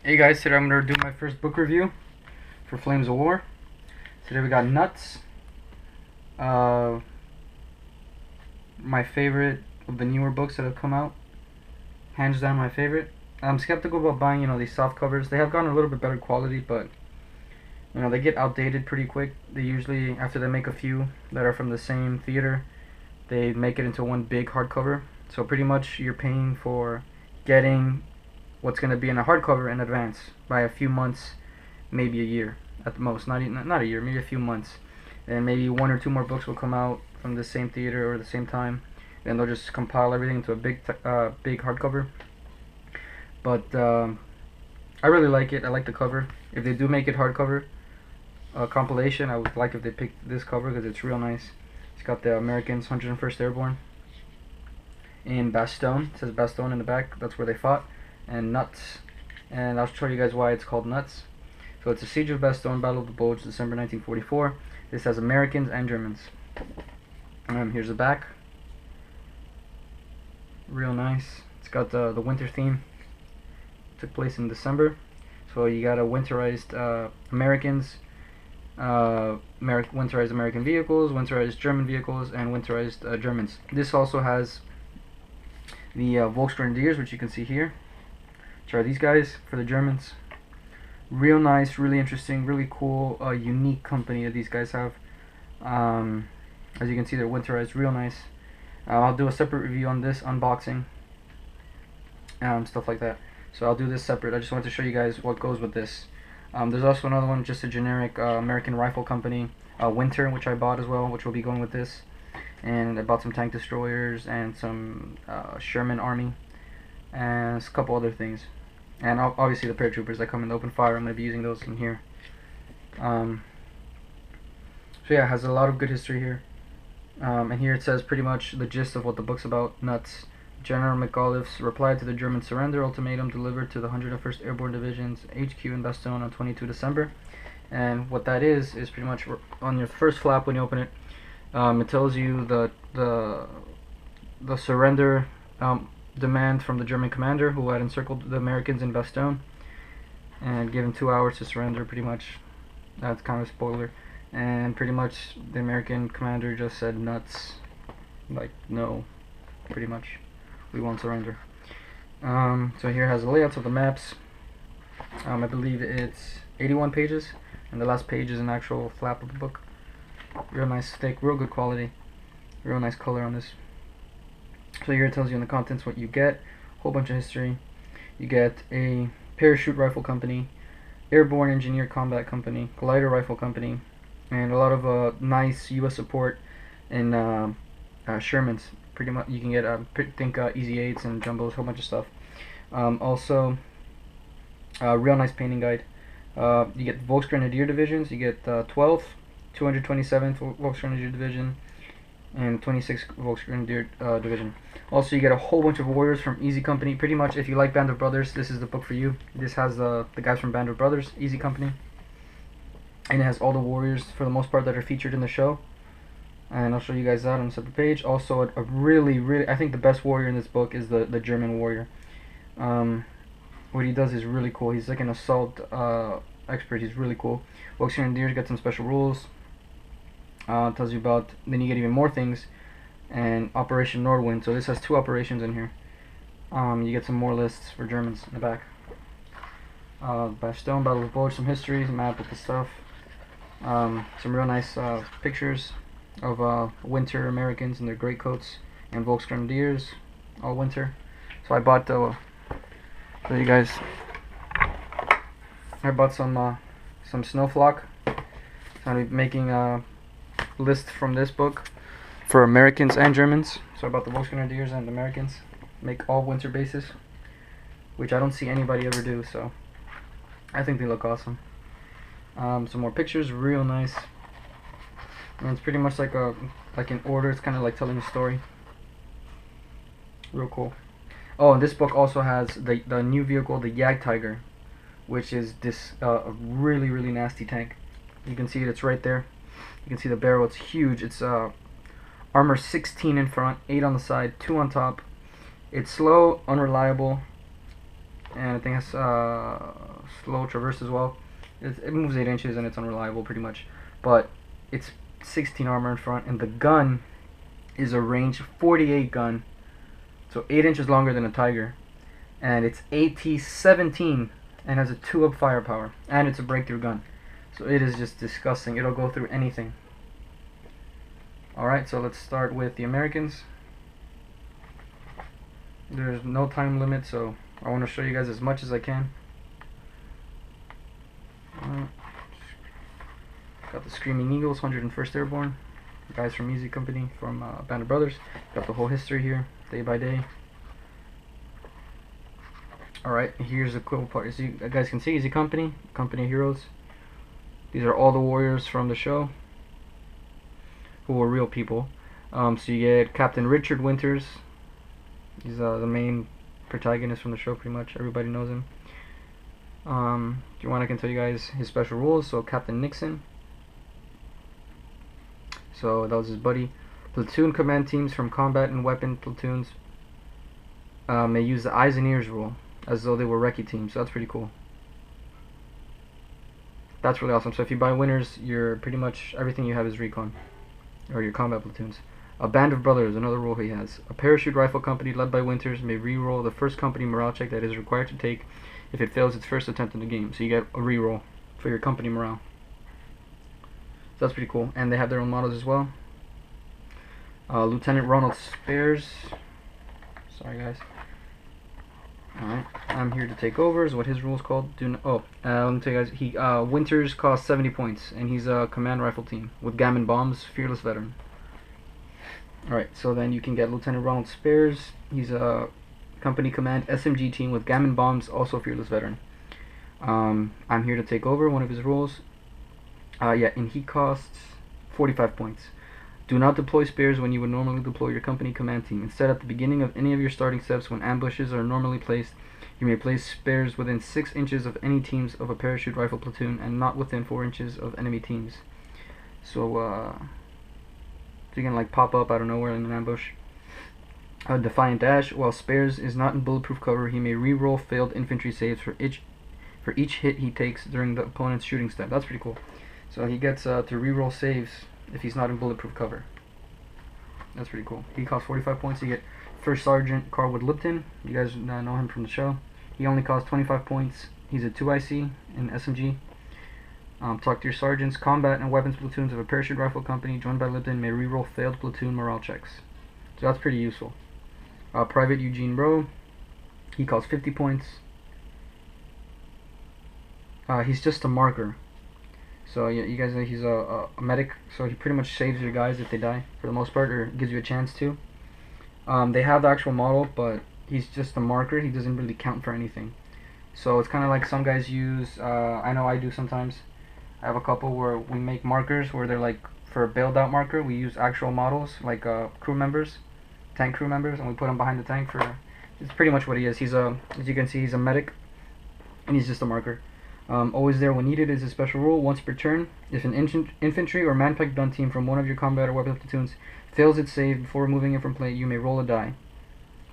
Hey guys, today I'm going to do my first book review for Flames of War. Today we got Nuts. My favorite of the newer books that have come out. Hands down my favorite. I'm skeptical about buying, these soft covers. They have gotten a little bit better quality, but they get outdated pretty quick. They usually, after they make a few that are from the same theater, they make it into one big hardcover. So pretty much you're paying for getting what's going to be in a hardcover in advance by a few months, maybe a year at the most. Not a year, maybe a few months. And maybe one or two more books will come out from the same theater or the same time, and they'll just compile everything into a big hardcover. But I really like it. I like the cover. If they do make it hardcover compilation, I would like if they picked this cover because it's real nice. It's got the Americans 101st Airborne in Bastogne. It says Bastogne in the back. That's where they fought. And Nuts, and I'll show you guys why it's called Nuts. So it's a Siege of Bastogne, Battle of the Bulge, December 1944. This has Americans and Germans. Here's the back. Real nice. It's got the winter theme. Took place in December, so you got a winterized Americans, winterized American vehicles, winterized German vehicles, and winterized Germans. This also has the Volksgrenadiers, which you can see here. Which are these guys for the Germans. Real nice, really interesting, really cool, unique company that these guys have. As you can see, they're winterized, real nice. I'll do a separate review on this, unboxing, stuff like that. So I'll do this separate. I just wanted to show you guys what goes with this. There's also another one, just a generic American rifle company, Winter, which I bought as well, which will be going with this. And I bought some tank destroyers and some Sherman Army, and a couple other things, and obviously the paratroopers that come in the open fire. I'm going to be using those in here. So yeah, it has a lot of good history here, and here it says pretty much the gist of what the book's about. Nuts. General McAuliffe's reply to the German surrender ultimatum delivered to the 101st Airborne Division's HQ in Bastogne on 22 December. And what that is pretty much on your first flap when you open it. It tells you the surrender demand from the German commander who had encircled the Americans in Bastogne and given 2 hours to surrender, pretty much. That's kind of a spoiler. And pretty much the American commander just said nuts, like no, pretty much, we won't surrender. So here has the layouts of the maps. I believe it's 81 pages, and the last page is an actual flap of the book. Real nice, thick, real good quality, real nice color on this. So here it tells you in the contents what you get. A whole bunch of history. You get a parachute rifle company, airborne engineer combat company, glider rifle company, and a lot of nice U.S. support in Shermans. Pretty much you can get think Easy 8s and Jumbos, a whole bunch of stuff. Also, real nice painting guide. You get Volksgrenadier divisions. You get 12th, 227th Volksgrenadier division, and 26th Volksgrenadier division. Also, you get a whole bunch of warriors from Easy Company. Pretty much, if you like Band of Brothers, this is the book for you. This has the guys from Band of Brothers, Easy Company, and it has all the warriors for the most part that are featured in the show. And I'll show you guys that on a separate page. Also, a really, I think the best warrior in this book is the German warrior. What he does is really cool. He's like an assault expert. He's really cool. Volksgrenadiers got some special rules. Tells you about, then you get even more things, and Operation Nordwind. So this has 2 operations in here. You get some more lists for Germans in the back. Bastogne, Battle of the Bulge, some history, some map with the stuff. Some real nice pictures of winter Americans in their greatcoats, and Volksgrenadiers, all winter. So I bought show you guys. I bought some snowflock. So I'm making list from this book for Americans and Germans. So about the Volksgrenadiers and Americans, make all winter bases, which I don't see anybody ever do, so I think they look awesome. Some more pictures, real nice, and it's pretty much like in order. It's kind of like telling a story. Real cool. Oh, and this book also has the new vehicle, the Jadtiger, which is this really nasty tank. You can see it, it's right there. You can see the barrel, it's huge. It's armor 16 in front, 8 on the side, 2 on top. It's slow, unreliable, and I think it's slow traverse as well. It moves 8 inches and it's unreliable pretty much. But it's 16 armor in front, and the gun is a range 48 gun. So 8 inches longer than a Tiger. And it's AT-17 and has a 2-up firepower. And it's a breakthrough gun. So it is just disgusting. It'll go through anything. Alright, so let's start with the Americans. There's no time limit, so I want to show you guys as much as I can. Got the Screaming Eagles, 101st Airborne. Guys from Easy Company, from Band of Brothers. Got the whole history here, day by day. Alright, here's the cool part. As you guys can see, Easy Company, Company Heroes. These are all the warriors from the show, who were real people. So you get Captain Richard Winters. He's the main protagonist from the show, pretty much. Everybody knows him. If you want, I can tell you guys his special rules. So Captain Nixon. So that was his buddy. Platoon command teams from combat and weapon platoons may use the eyes and ears rule, as though they were recce teams. So that's pretty cool. That's really awesome. So if you buy winners, you're pretty much everything you have is recon, or your combat platoons. A Band of Brothers, another rule he has. A parachute rifle company led by Winters may re-roll the first company morale check that it is required to take if it fails its first attempt in the game. So you get a re-roll for your company morale. So that's pretty cool. And they have their own models as well. Lieutenant Ronald Spares. Sorry guys. Alright, I'm here to take over is what his rule's called. Let me tell you guys, Winters costs 70 points, and he's a command rifle team with Gammon Bombs, fearless veteran. Alright, so then you can get Lieutenant Ronald Spares. He's a company command SMG team with Gammon Bombs, also fearless veteran. I'm here to take over, one of his rules. And he costs 45 points. Do not deploy Spares when you would normally deploy your company command team. Instead, at the beginning of any of your starting steps, when ambushes are normally placed, you may place Spares within 6 inches of any teams of a parachute rifle platoon and not within 4 inches of enemy teams. So you can like pop up out of nowhere in an ambush. Defiant Dash. While Spares is not in bulletproof cover, he may re-roll failed infantry saves for each hit he takes during the opponent's shooting step. That's pretty cool. So he gets to re-roll saves if he's not in bulletproof cover. That's pretty cool. He costs 45 points. You get First Sergeant Carwood Lipton. You guys know him from the show. He only costs 25 points. He's a 2IC in SMG. Talk to your sergeants. Combat and weapons platoons of a parachute rifle company joined by Lipton may re-roll failed platoon morale checks. So that's pretty useful. Private Eugene Rowe. He costs 50 points. He's just a marker. So yeah, you guys know he's a medic. So he pretty much saves your guys if they die, for the most part, or gives you a chance to. They have the actual model, but he's just a marker. He doesn't really count for anything. So it's kind of like some guys use, I know I do sometimes. I have a couple where we make markers where they're like, for a bailed out marker, we use actual models, like crew members, tank crew members, and we put them behind the tank for, it's pretty much what he is. He's a, as you can see, he's a medic, and he's just a marker. Always there when needed is a special rule. Once per turn, if an infantry or manpack gun team from one of your combat or weapon platoons fails its save before removing it from play, you may roll a die.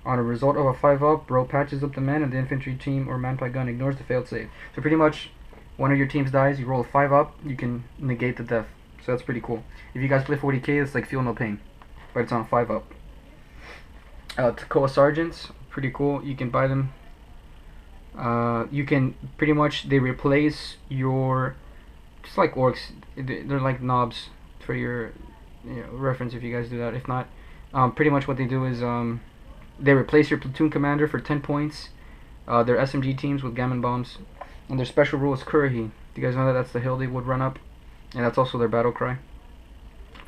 On a result of a 5-up, Bro patches up the man and the infantry team or manpack gun ignores the failed save. So pretty much, one of your teams dies, you roll a 5-up, you can negate the death. So that's pretty cool. If you guys play 40k, it's like Feel No Pain, but it's on 5-up. Takoa Sergeants, pretty cool. You can buy them. You can pretty much, they replace your, just like orcs, they're like knobs for your reference if you guys do that. If not, pretty much what they do is they replace your platoon commander for 10 points. They're SMG teams with Gammon Bombs, and their special rule is Kurahi. You guys know that that's the hill they would run up, and that's also their battle cry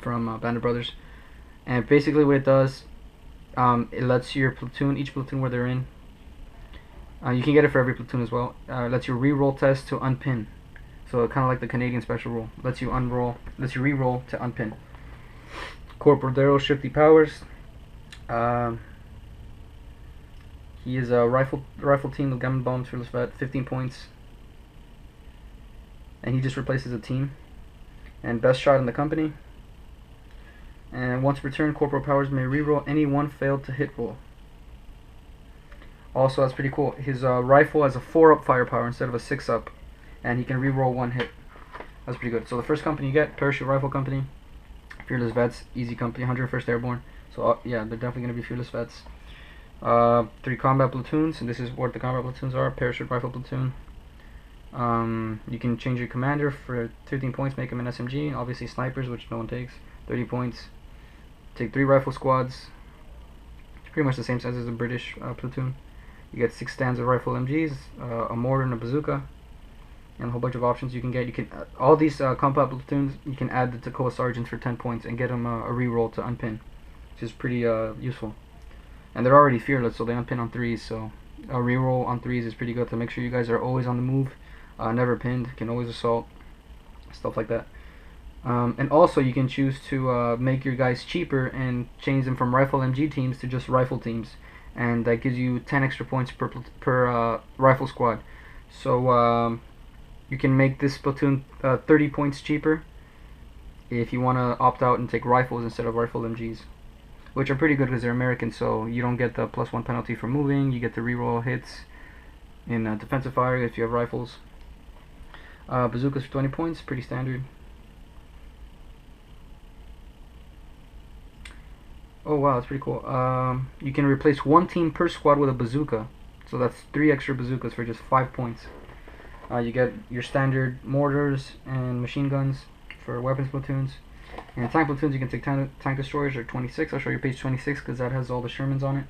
from Band of Brothers. And basically what it does, it lets your platoon, each platoon where they're in, you can get it for every platoon as well, lets you re-roll test to unpin. So kind of like the Canadian special rule, lets you re-roll to unpin. Corporal Daryl Shifty Powers. He is a rifle team with Gammon Bombs, fearless vet, 15 points. And he just replaces a team. And best shot in the company. And once per turn, Corporal Powers may reroll any one failed to hit roll. Also, that's pretty cool. His rifle has a 4-up firepower instead of a 6-up, and he can re-roll 1 hit. That's pretty good. So the first company you get, Parachute Rifle Company, Fearless Vets, Easy Company, 101st Airborne. So yeah, they're definitely going to be Fearless Vets. 3 combat platoons, and this is what the combat platoons are. Parachute Rifle Platoon. You can change your commander for 15 points, make him an SMG. Obviously snipers, which no one takes, 30 points. Take 3 rifle squads. It's pretty much the same size as a British platoon. You get 6 stands of rifle MGs, a mortar and a bazooka, and a whole bunch of options you can get. You can all these combat platoons you can add the Tacoma sergeants for 10 points and get them a reroll to unpin, which is pretty useful. And they're already fearless, so they unpin on 3s. So a reroll on 3s is pretty good to make sure you guys are always on the move, never pinned, can always assault, stuff like that. And also you can choose to make your guys cheaper and change them from rifle MG teams to just rifle teams, and that gives you 10 extra points per rifle squad. So you can make this platoon 30 points cheaper if you want to opt out and take rifles instead of rifle MGs, which are pretty good because they're American, so you don't get the +1 penalty for moving. You get the reroll hits in defensive fire if you have rifles. Bazookas for 20 points, pretty standard. Oh wow, that's pretty cool. You can replace 1 team per squad with a bazooka, so that's 3 extra bazookas for just 5 points. You get your standard mortars and machine guns for weapons platoons. And tank platoons, you can take tank destroyers, or 26. I'll show you page 26 because that has all the Shermans on it.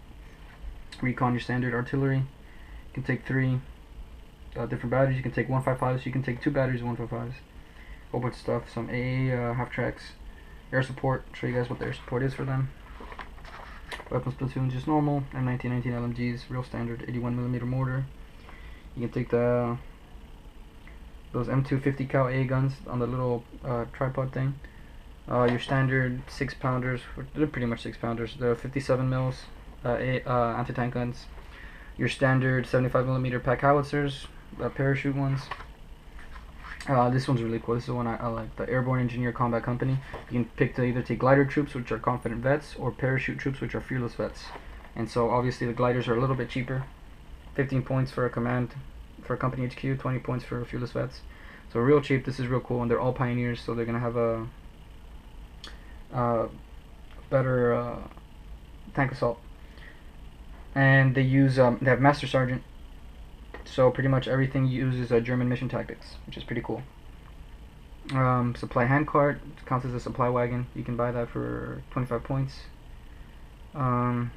Recon, your standard artillery. You can take 3 different batteries. You can take 155s. You can take 2 batteries of 155s. Whole bunch of stuff. Some AA half tracks. Air support. I'll show you guys what the air support is for them. Weapons platoons, just normal. M1919 LMGs, real standard 81mm mortar. You can take those M250 cal AA guns on the little tripod thing. Your standard 6-pounders, they're pretty much 6-pounders. The 57 mils anti-tank guns. Your standard 75mm pack howitzers, parachute ones. This one's really cool. This is the one I like. The Airborne Engineer Combat Company. You can pick to either take glider troops, which are confident vets, or parachute troops, which are fearless vets. And so obviously the gliders are a little bit cheaper. 15 points for a command, for a company HQ, 20 points for fearless vets. So real cheap. This is real cool, and they're all pioneers, so they're gonna have a better tank assault. And they use they have Master Sergeant. So pretty much everything uses German mission tactics, which is pretty cool. Supply handcart counts as a supply wagon. You can buy that for 25 points. And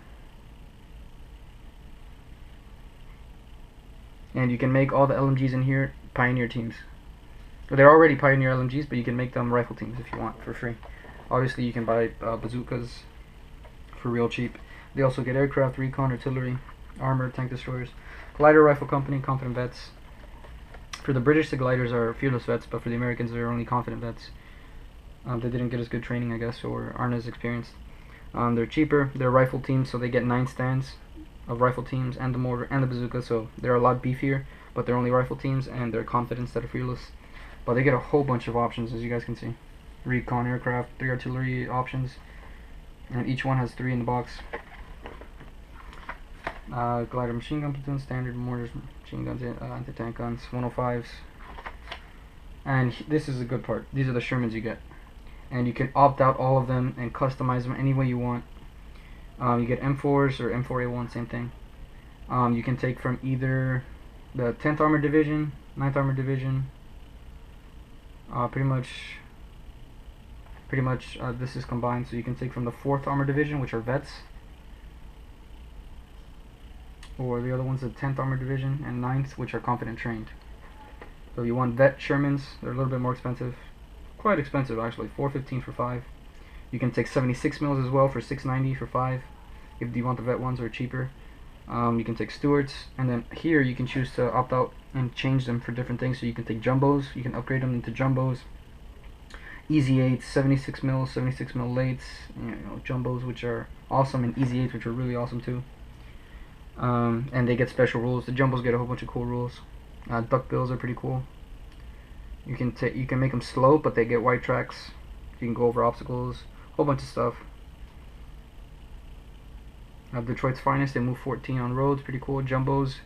you can make all the LMGs in here pioneer teams. So they're already pioneer LMGs, but you can make them rifle teams if you want for free. Obviously you can buy bazookas for real cheap. They also get aircraft, recon, artillery, armor, tank destroyers. Glider Rifle Company, confident vets. For the British, the gliders are fearless vets, but for the Americans, they're only confident vets. They didn't get as good training, I guess, or aren't as experienced. They're cheaper. They're rifle teams, so they get 9 stands of rifle teams and the mortar and the bazooka, so they're a lot beefier, but they're only rifle teams, and they're confident instead of fearless. But they get a whole bunch of options, as you guys can see. Recon aircraft, 3 artillery options, and each one has 3 in the box. Glider machine gun platoon, standard mortars, machine guns, anti-tank guns, 105s. And this is the good part. These are the Shermans you get. And you can opt out all of them and customize them any way you want. You get M4s or M4A1, same thing. You can take from either the 10th Armored Division, 9th Armored Division. Pretty much this is combined, so you can take from the 4th Armored Division, which are vets. Or the other one's the 10th Armored Division, and 9th, which are confident trained. So if you want vet Shermans, they're a little bit more expensive. Quite expensive actually, $415 for 5. You can take 76 mils as well for $690 for 5. If you want the vet ones, or cheaper. You can take Stuarts, and then here you can choose to opt out and change them for different things. So you can take jumbos, you can upgrade them into jumbos. Easy 8s, 76 mil lates, jumbos, which are awesome, and Easy 8s, which are really awesome too. And they get special rules. The jumbos get a whole bunch of cool rules. Duckbills are pretty cool. You can make them slow, but they get white tracks. You can go over obstacles, whole bunch of stuff. Detroit's finest. They move 14 on roads. Pretty cool. Jumbos.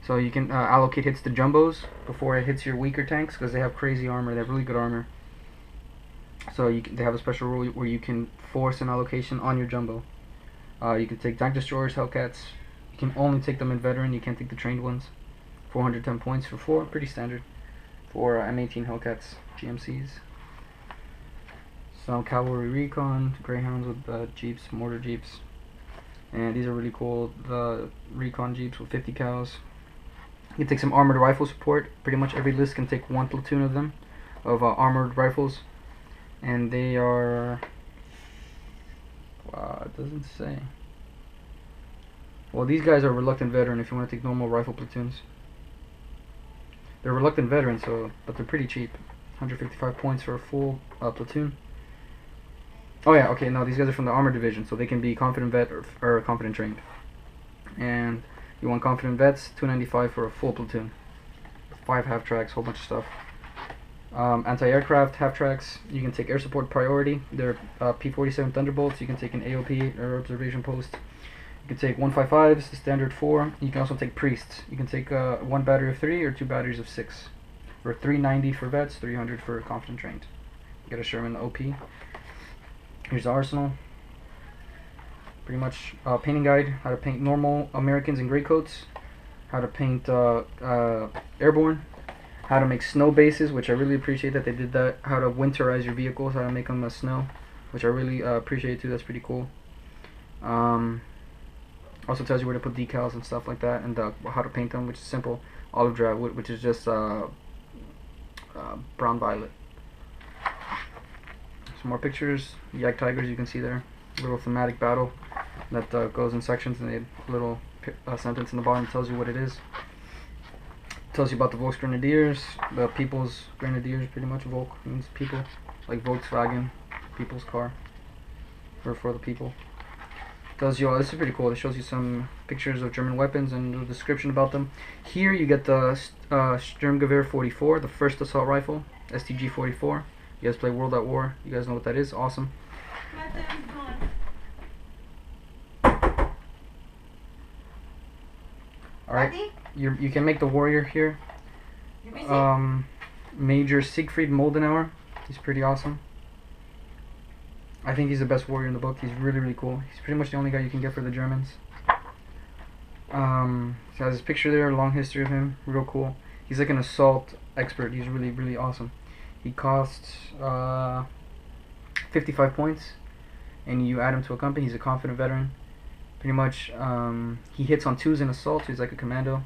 So you can allocate hits to jumbos before it hits your weaker tanks because they have crazy armor. They have really good armor. So they have a special rule where you can force an allocation on your jumbo. You can take tank destroyers, Hellcats. You can only take them in veteran. You can't take the trained ones. 410 points for 4, pretty standard for M18 Hellcats, GMCs. Some cavalry recon, Greyhounds with jeeps, mortar jeeps, and these are really cool. The recon jeeps with 50 cows. You can take some armored rifle support. Pretty much every list can take 1 platoon of them, of armored rifles, and they are. It doesn't say. Well, these guys are reluctant veteran. If you want to take normal rifle platoons, they're reluctant veterans, but they're pretty cheap. 155 points for a full platoon. Oh yeah, okay, no, these guys are from the armor division, so they can be confident vet or confident trained. And you want confident vets, 295 for a full platoon. 5 half tracks, whole bunch of stuff. Anti-aircraft half tracks, you can take air support priority. They're P-47 Thunderbolts. You can take an AOP, air observation post. You can take 155s, the standard 4. You can also take priests. You can take 1 battery of 3 or 2 batteries of 6. For 390 for vets, 300 for confident trained. You get a Sherman OP. Here's the arsenal. Pretty much painting guide, how to paint normal Americans in gray coats, how to paint airborne, how to make snow bases, which I really appreciate that they did that, how to winterize your vehicles, how to make them snow, which I really appreciate too. That's pretty cool. Also tells you where to put decals and stuff like that, and how to paint them, which is simple. Olive drab, which is just brown violet. Some more pictures. Jadtigers, you can see there. Little thematic battle that goes in sections, and a little sentence in the bottom tells you what it is. Tells you about the Volksgrenadiers, the People's Grenadiers, pretty much. Volk means people, like Volkswagen, people's car, or for the people. Tells you, this is pretty cool. It shows you some pictures of German weapons and a description about them. Here you get the Sturmgewehr 44, the first assault rifle, STG 44. You guys play World at War. You guys know what that is. Awesome. Alright, you can make the warrior here. Major Siegfried Moldenauer. He's pretty awesome. I think he's the best warrior in the book. He's really, really cool. He's pretty much the only guy you can get for the Germans. He has his picture there, a long history of him. Real cool. He's like an assault expert. He's really, really awesome. He costs 55 points, and you add him to a company. He's a confident veteran. Pretty much, he hits on 2s in assault, so he's like a commando.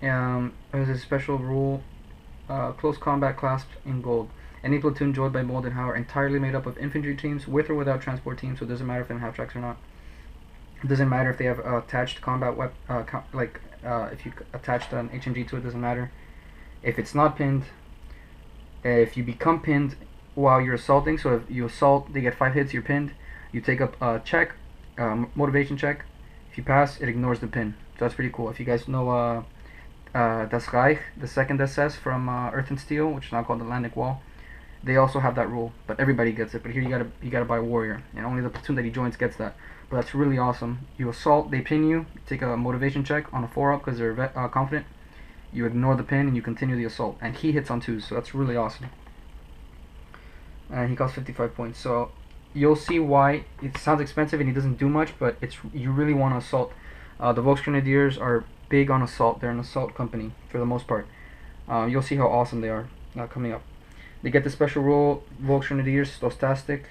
There's a special rule, close combat clasp in gold. Any platoon joined by Moldenhauer entirely made up of infantry teams, with or without transport teams, so it doesn't matter if they're in half tracks or not. It doesn't matter if they have attached combat if you attached an HMG to it, doesn't matter. If it's not pinned, if you become pinned while you're assaulting, so if you assault, they get 5 hits, you're pinned, you take up a check, motivation check. If you pass, it ignores the pin. So that's pretty cool. If you guys know Das Reich, the second SS from Earth and Steel, which is now called the Atlantic Wall, they also have that rule, but everybody gets it. But here you gotta buy a warrior, and only the platoon that he joins gets that. But that's really awesome. You assault, they pin you, take a motivation check on a 4-up because they're confident. You ignore the pin and you continue the assault, and he hits on 2s, so that's really awesome. And he costs 55 points. So you'll see why it sounds expensive and he doesn't do much, but you really want to assault. The Volksgrenadiers are big on assault. They're an assault company for the most part. You'll see how awesome they are coming up. They get the special rule, Volksgrenadiers Stochastic.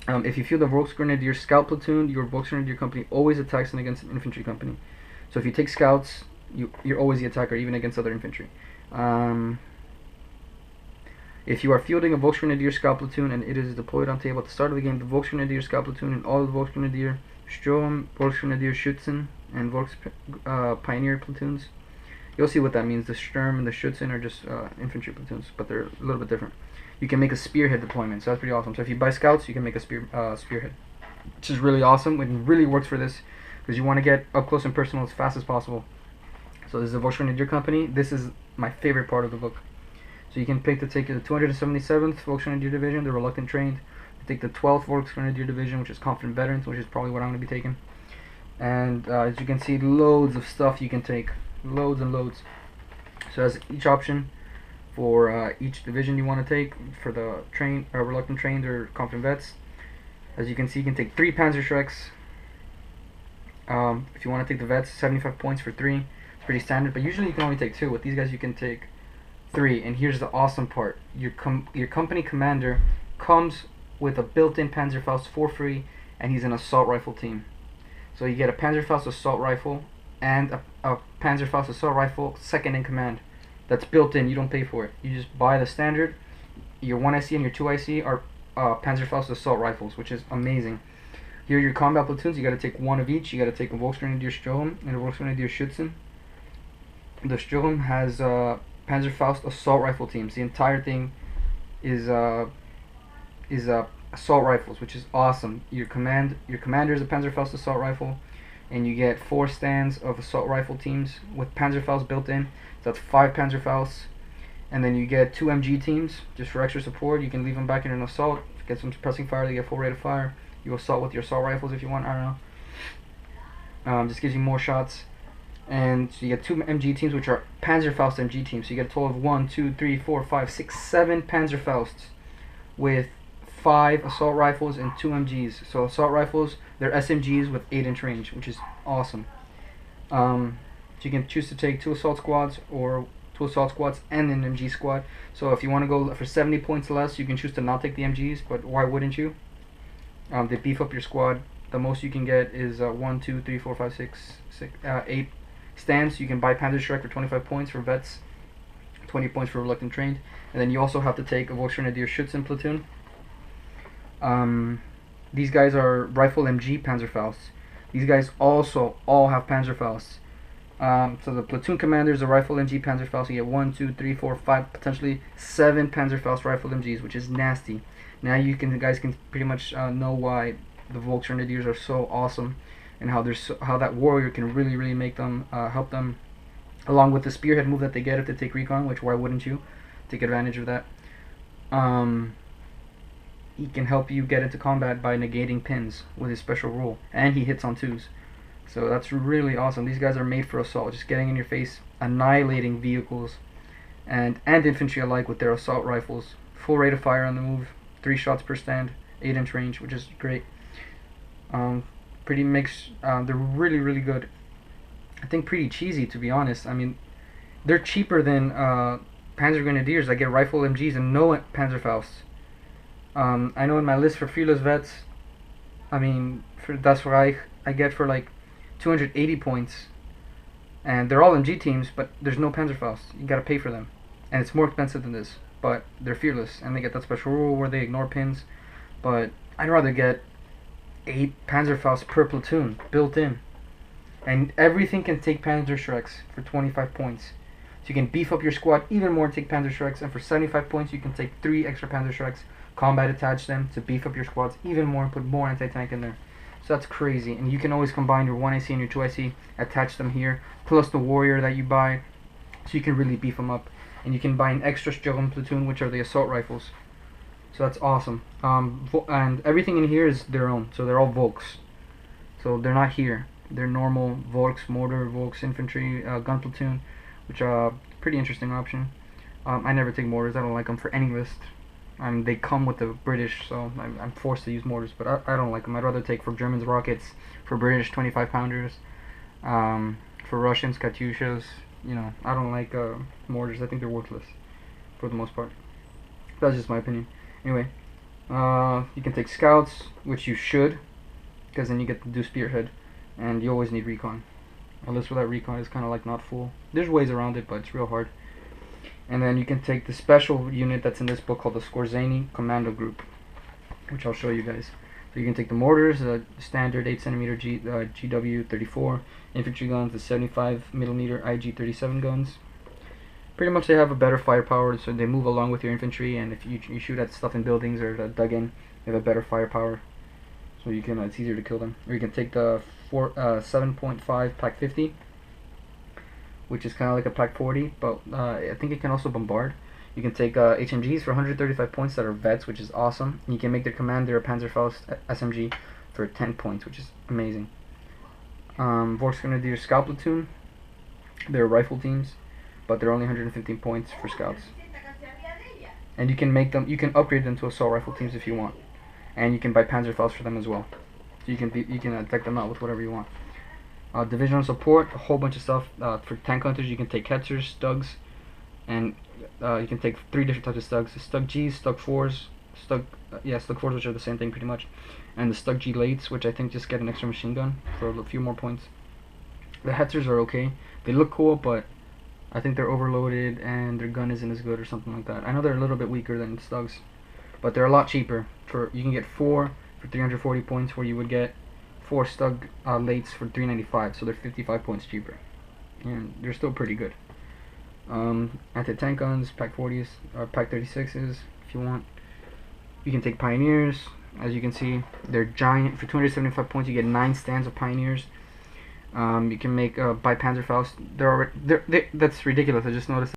If you feel the Volksgrenadier scout platoon, your Volksgrenadier company always attacks against an infantry company. So if you take scouts, you're always the attacker, even against other infantry. If you are fielding a Volksgrenadier scout platoon and it is deployed on table at the start of the game, the Volksgrenadier scout platoon and all the Volksgrenadier Sturm, Volksgrenadier Schützen, and Pioneer platoons. You'll see what that means. The Sturm and the Schützen are just infantry platoons, but they're a little bit different. You can make a spearhead deployment, so that's pretty awesome. So if you buy scouts, you can make a spearhead, which is really awesome. It really works for this because you want to get up close and personal as fast as possible. So this is a Volksgrenadier company. This is my favorite part of the book. So you can pick to take the 277th Volksgrenadier Division, the reluctant trained. Take the 12th Volksgrenadier Division, which is confident veterans, which is probably what I'm going to be taking. And as you can see, loads of stuff you can take, loads and loads. So as each option for each division you want to take, for the reluctant trained or confident vets. As you can see, you can take 3 Panzerschrecks. If you want to take the vets, 75 points for 3. It's pretty standard, but usually you can only take 2. With these guys, you can take 3. And here's the awesome part: your company commander comes with a built-in Panzerfaust for free, and he's an assault rifle team. So you get a Panzerfaust assault rifle and a Panzerfaust assault rifle second in command. That's built in. You don't pay for it. You just buy the standard. Your 1IC and your 2IC are Panzerfaust assault rifles, which is amazing. Here are your combat platoons. You got to take 1 of each. You got to take a Volksgrenadier Sturm and a Volksgrenadier Schützen. The Sturm has Panzerfaust assault rifle teams. The entire thing is assault rifles, which is awesome. Your commander is a Panzerfaust assault rifle, and you get 4 stands of assault rifle teams with Panzerfaust built in. So that's 5 Panzerfausts, and then you get 2 MG teams just for extra support. You can leave them back in an assault, get some suppressing fire. They get full rate of fire. You assault with your assault rifles if you want. I don't know. Just gives you more shots. And so you get 2 MG teams, which are Panzerfaust MG teams. So you get a total of 1, 2, 3, 4, 5, 6, 7 Panzerfausts with 5 assault rifles and 2 MGs. So assault rifles, they're SMGs with 8-inch range, which is awesome. So you can choose to take 2 assault squads or 2 assault squads and an MG squad. So if you want to go for 70 points less, you can choose to not take the MGs, but why wouldn't you? They beef up your squad. The most you can get is 1, 2, 3, 4, 5, 6, 8 stands. You can buy Panzerschreck for 25 points for vets, 20 points for reluctant trained, and then you also have to take a Volksgrenadier Schützen platoon. These guys are rifle MG Panzerfausts. These guys also all have Panzerfausts. So the platoon commander is a rifle MG Panzerfaust. You get 1, 2, 3, 4, 5, potentially 7 Panzerfaust rifle MGs, which is nasty. Now you guys can pretty much know why the Volksgrenadiers are so awesome, and how how that warrior can really make them help them, along with the spearhead move that they get if they take recon. Which why wouldn't you take advantage of that? He can help you get into combat by negating pins with his special rule, and he hits on 2s. So that's really awesome. These guys are made for assault, just getting in your face, annihilating vehicles and infantry alike with their assault rifles. Full rate of fire on the move, 3 shots per stand, 8-inch range, which is great. Pretty mixed. They're really good. I think pretty cheesy, to be honest. I mean, they're cheaper than Panzer Grenadiers that get rifle MGs and no Panzerfausts. I know in my list for fearless vets, I mean, for Das Reich, I get for like 280 points, and they're all MG teams, but there's no Panzerfaust. You gotta pay for them, and it's more expensive than this, but they're fearless, and they get that special rule where they ignore pins. But I'd rather get 8 Panzerfausts per platoon built in, and everything can take Panzerschrecks for 25 points. So you can beef up your squad even more and take Panzerschrecks, and for 75 points you can take 3 extra Panzerschrecks, combat attach them to beef up your squads even more and put more anti-tank in there. So that's crazy. And you can always combine your 1IC and your 2IC, attach them here, plus the warrior that you buy, so you can really beef them up. And you can buy an extra Sturm platoon, which are the assault rifles. So that's awesome. And everything in here is their own, so they're all Volks. So they're not here. They're normal Volks mortar, Volks infantry, gun platoon, which are pretty interesting option. I never take mortars. I don't like them for any list. They come with the British, so I'm forced to use mortars, but I don't like them. I'd rather take for Germans rockets, for British 25 pounders, for Russians Katyushas. You know, I don't like mortars. I think they're worthless for the most part. That's just my opinion. Anyway, you can take scouts, which you should, because then you get to do spearhead, and you always need recon. A list without recon is kind of like not full. There's ways around it, but it's real hard. And then you can take the special unit that's in this book called the Skorzeny Commando Group, which I'll show you guys. So you can take the mortars, the standard 8cm GW34, infantry guns, the 75mm IG37 guns. Pretty much they have a better firepower, so they move along with your infantry, and if you shoot at stuff in buildings or dug in, they have a better firepower. So you can it's easier to kill them. Or you can take the 7.5 Pack 50, which is kind of like a Pack 40, but I think it can also bombard. You can take HMGs for 135 points that are vets, which is awesome. You can make their commander a Panzerfaust SMG for 10 points, which is amazing. Volksgrenadiers Scout Platoon. They're rifle teams, but they're only 115 points for scouts. And you can make them, you can upgrade them to assault rifle teams if you want, and you can buy Panzerfaust for them as well. So you can deck them out with whatever you want. Divisional support, a whole bunch of stuff. For tank hunters, you can take Ketzers, Stugs, and you can take 3 different types of Stugs: the Stug Gs, Stug 4s, Stug 4s, which are the same thing pretty much, and the Stug G Lates, which I think just get an extra machine gun for a few more points. The Hetzers are okay. They look cool, but I think they're overloaded and their gun isn't as good or something like that. I know they're a little bit weaker than Stugs, but they're a lot cheaper. You can get 4 for 340 points, where you would get 4 Stug Lates for 395, so they're 55 points cheaper, and they're still pretty good. Anti-tank guns, Pack 40s or Pack 36s if you want. You can take Pioneers. As you can see, they're giant. For 275 points, you get 9 stands of Pioneers. You can make buy Panzerfaust. That's ridiculous. I just noticed